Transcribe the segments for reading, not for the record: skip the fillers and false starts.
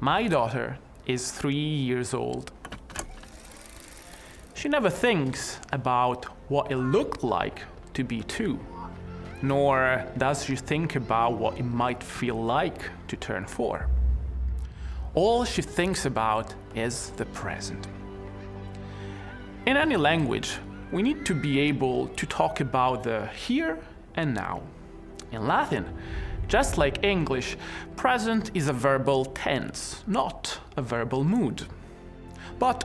My daughter is 3 years old. She never thinks about what it looked like to be 2, nor does she think about what it might feel like to turn 4. All she thinks about is the present. In any language, we need to be able to talk about the here and now. In Latin, just like English, present is a verbal tense, not a verbal mood. But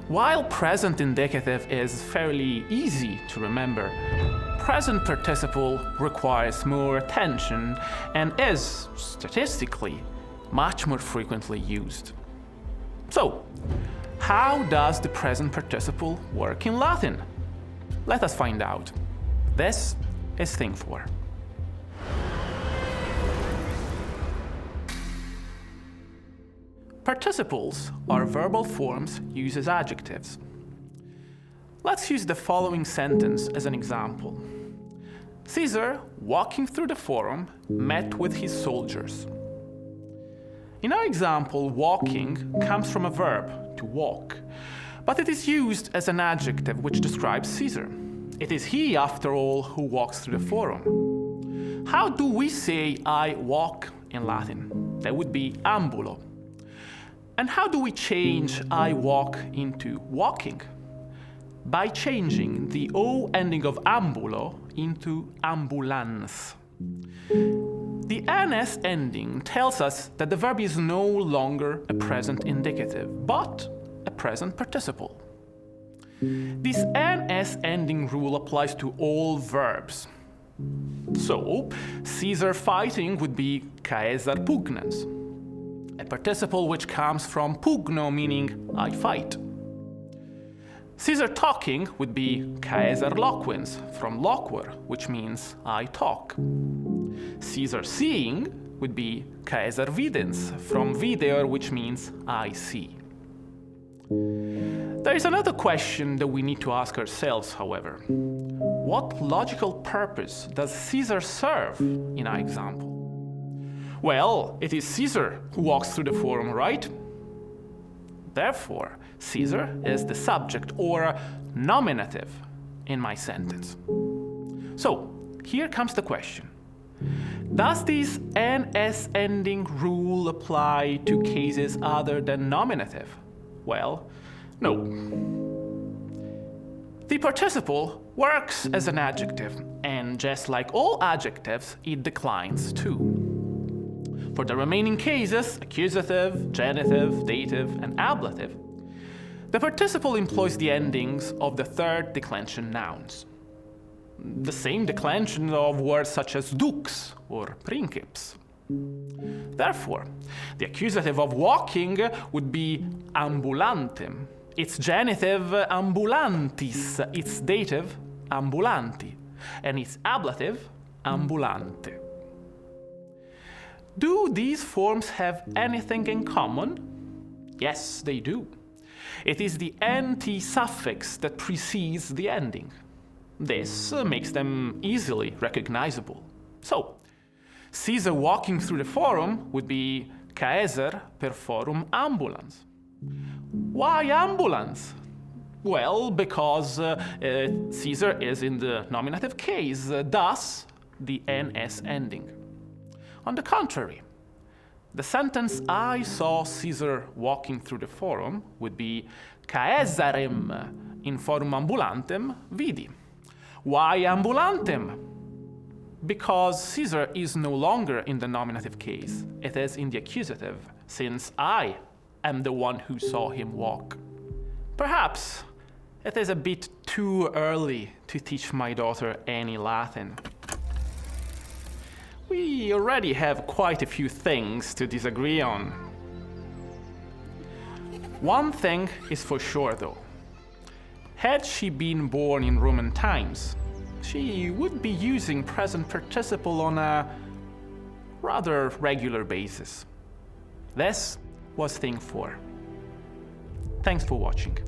while present indicative is fairly easy to remember, present participle requires more attention and is, statistically, much more frequently used. So, how does the present participle work in Latin? Let us find out. This is Thing 4. Participles are verbal forms used as adjectives. Let's use the following sentence as an example. Caesar, walking through the forum, met with his soldiers. In our example, walking comes from a verb, to walk, but it is used as an adjective which describes Caesar. It is he, after all, who walks through the forum. How do we say I walk in Latin? That would be ambulo. And how do we change I walk into walking? By changing the O ending of ambulo into ambulans. The ns ending tells us that the verb is no longer a present indicative, but a present participle. This ns ending rule applies to all verbs. So, Caesar fighting would be Caesar pugna-ns, a participle which comes from pugno, meaning I fight. Caesar talking would be Caesar loque-ns, from loquor, which means I talk. Caesar seeing would be Caesar vide-ns, from videor, which means I see. There is another question that we need to ask ourselves, however. What logical purpose does Caesar serve in our example? Well, it is Caesar who walks through the forum, right? Therefore, Caesar is the subject or nominative in my sentence. So, here comes the question. Does this ns ending rule apply to cases other than nominative? Well, no. The participle works as an adjective, and just like all adjectives, it declines too. For the remaining cases, accusative, genitive, dative, and ablative, the participle employs the endings of the third declension nouns. The same declension of words such as dux or princeps. Therefore, the accusative of walking would be ambulantem, its genitive ambulantis, its dative ambulanti, and its ablative ambulante. Do these forms have anything in common? Yes, they do. It is the nt suffix that precedes the ending. This makes them easily recognizable. So, Caesar walking through the forum would be Caesar per forum ambulans. Why ambulans? Well, because Caesar is in the nominative case, thus the ns ending. On the contrary, the sentence I saw Caesar walking through the forum would be Caesarem in forum ambulantem vidi. Why ambulantem? Because Caesar is no longer in the nominative case. It is in the accusative, since I am the one who saw him walk. Perhaps it is a bit too early to teach my daughter any Latin. We already have quite a few things to disagree on. One thing is for sure, though. Had she been born in Roman times, she would be using present participle on a rather regular basis. This was Thing 4. Thanks for watching.